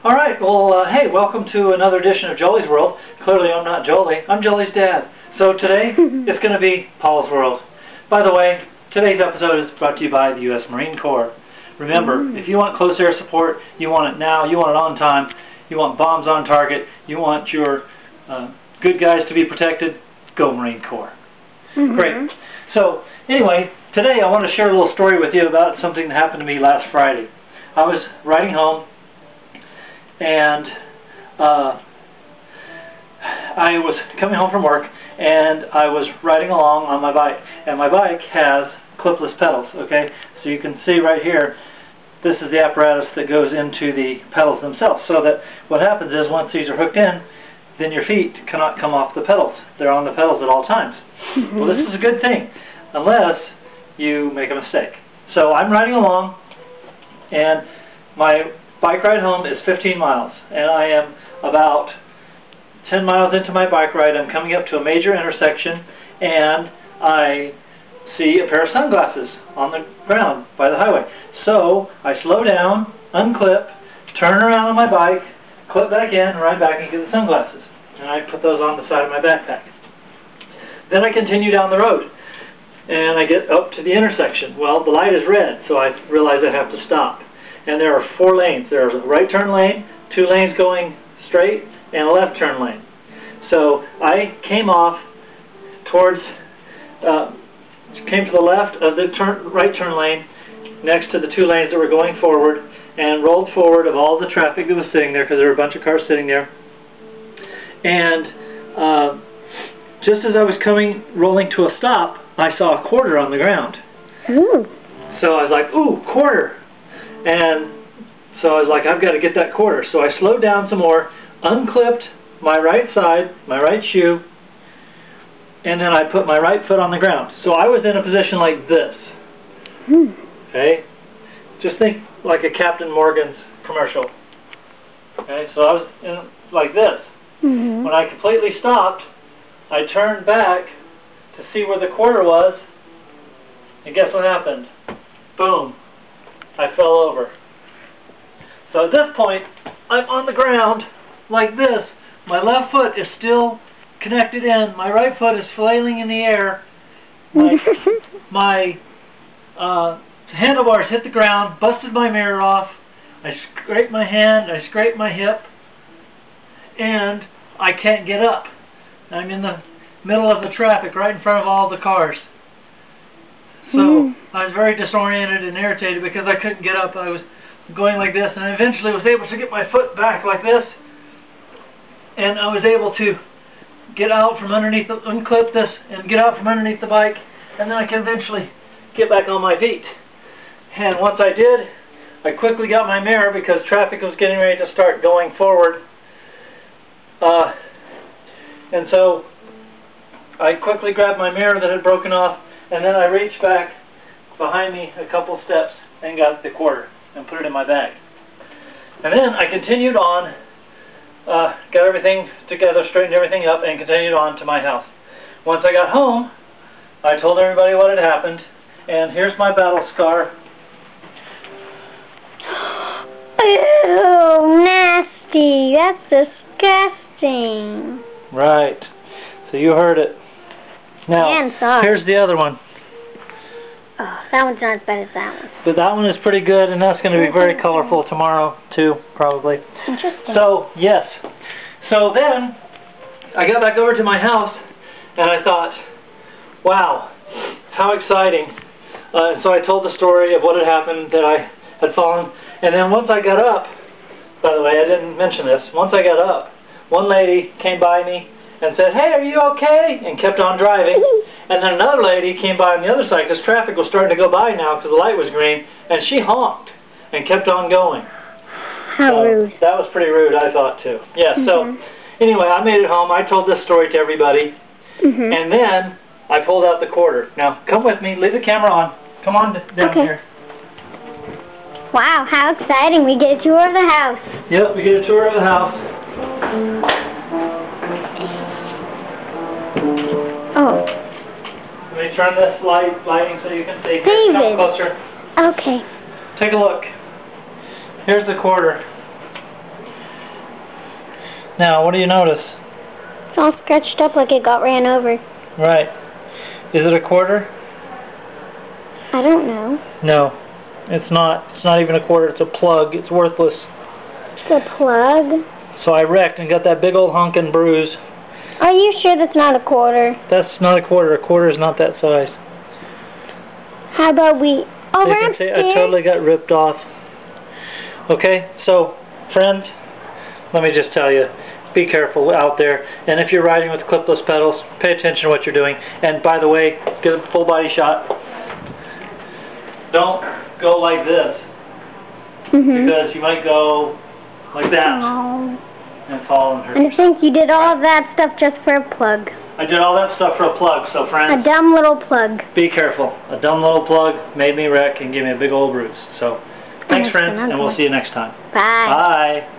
Alright, well, hey, welcome to another edition of Joli's World. Clearly I'm not Joli, I'm Joli's dad. So today, it's going to be Paul's World. By the way, today's episode is brought to you by the U.S. Marine Corps. Remember, if you want close air support, you want it now, you want it on time, you want bombs on target, you want your good guys to be protected, go Marine Corps. Great. So, anyway, today I want to share a little story with you about something that happened to me last Friday. I was riding home, and I was coming home from work, and I was riding along on my bike, and my bike has clipless pedals, okay? So you can see right here, this is the apparatus that goes into the pedals themselves, so that what happens is once these are hooked in, then your feet cannot come off the pedals. They're on the pedals at all times. Well, this is a good thing, unless you make a mistake. So I'm riding along, and my bike ride home is 15 miles, and I am about 10 miles into my bike ride. I'm coming up to a major intersection, and I see a pair of sunglasses on the ground by the highway. So I slow down, unclip, turn around on my bike, clip back in, ride back and get the sunglasses. And I put those on the side of my backpack. Then I continue down the road, and I get up to the intersection. Well, the light is red, so I realize I have to stop. And there are 4 lanes. There's a right turn lane, 2 lanes going straight, and a left turn lane. So I came off towards, came to the left of the right turn lane, next to the 2 lanes that were going forward, and rolled forward of all the traffic that was sitting there, because there were a bunch of cars sitting there. And just as I was rolling to a stop, I saw a quarter on the ground. Ooh. So I was like, ooh, quarter. And so I was like, I've got to get that quarter. So I slowed down some more, unclipped my right side, my right shoe, and then I put my right foot on the ground. So I was in a position like this. Okay? Just think like a Captain Morgan's commercial. Okay? So I was in like this. When I completely stopped, I turned back to see where the quarter was, and guess what happened? Boom. I fell over. So at this point, I'm on the ground like this. My left foot is still connected in. My right foot is flailing in the air. My handlebars hit the ground, busted my mirror off. I scraped my hand, I scraped my hip, and I can't get up. I'm in the middle of the traffic, right in front of all the cars. So I was very disoriented and irritated because I couldn't get up. I was going like this, and I eventually was able to get my foot back like this, and I was able to get out from underneath, unclip this, and get out from underneath the bike, and then I could eventually get back on my feet. And once I did, I quickly got my mirror because traffic was getting ready to start going forward. And so I quickly grabbed my mirror that had broken off, and then I reached back behind me a couple steps and got the quarter and put it in my bag. And then I continued on, got everything together, straightened everything up, and continued on to my house. Once I got home, I told everybody what had happened, and here's my battle scar. Ew, nasty. That's disgusting. Right. So you heard it. Now, here's the other one. Oh, that one's not as bad as that one. But that one is pretty good, and that's going to be very colorful tomorrow, too, probably. Interesting. So, yes. So then, I got back over to my house, and I thought, wow, how exciting. So I told the story of what had happened, that I had fallen. And then once I got up, by the way, I didn't mention this, once I got up, one lady came by me and said, hey, are you okay? And kept on driving. And then another lady came by on the other side because traffic was starting to go by now because the light was green, and she honked and kept on going. How rude. That was pretty rude, I thought, too. Yeah, so anyway, I made it home. I told this story to everybody. And then I pulled out the quarter. Now, come with me. Leave the camera on. Come on down here. Wow, how exciting. We get a tour of the house. Yep, we get a tour of the house. Oh. Let me turn this lighting so you can see. David. Come closer. Okay. Take a look. Here's the quarter. Now, what do you notice? It's all scratched up like it got ran over. Right. Is it a quarter? I don't know. No, it's not. It's not even a quarter. It's a plug. It's worthless. It's a plug? So I wrecked and got that big old honkin' bruise. Are you sure that's not a quarter? That's not a quarter. A quarter is not that size. How about we... Oh, You we're can see upstairs. I totally got ripped off. Okay, so, friends, let me just tell you, be careful out there. And if you're riding with clipless pedals, pay attention to what you're doing. And by the way, get a full body shot. Don't go like this, because you might go like that and fall and hurt. And I think you did all of that stuff just for a plug. I did all that stuff for a plug, so friends, A dumb little plug. be careful. A dumb little plug made me wreck and gave me a big old bruise. So, thanks friends, and we'll see you next time. Bye. Bye.